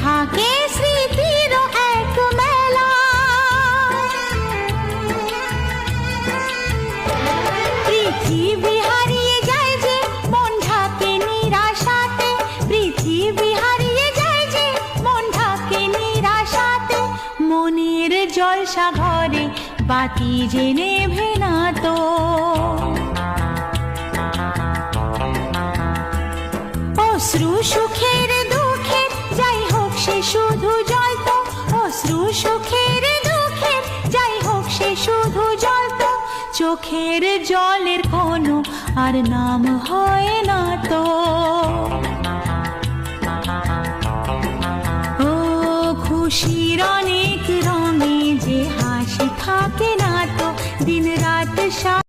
থাকে স্মৃতির এক মেলা। পৃথিবী হারিয়ে যায় যে মন ঢাকে নিরাশাতে, পৃথিবী হারিয়ে যায় যে মন ঢাকে নিরাশাতে। মনের জলসা ঘরে বাতি যে নেভে না তো। অশ্রু সুখের দুঃখের যাই হোক সে শুধু জল তো, অশ্রু সুখের দুঃখের যাই হোক সে শুধু জল তো। চোখের জলের কোনো আর নাম হয় না তো। ও খুশির অনেক রঙে যে হাসি থাকে না তো, দিন রাত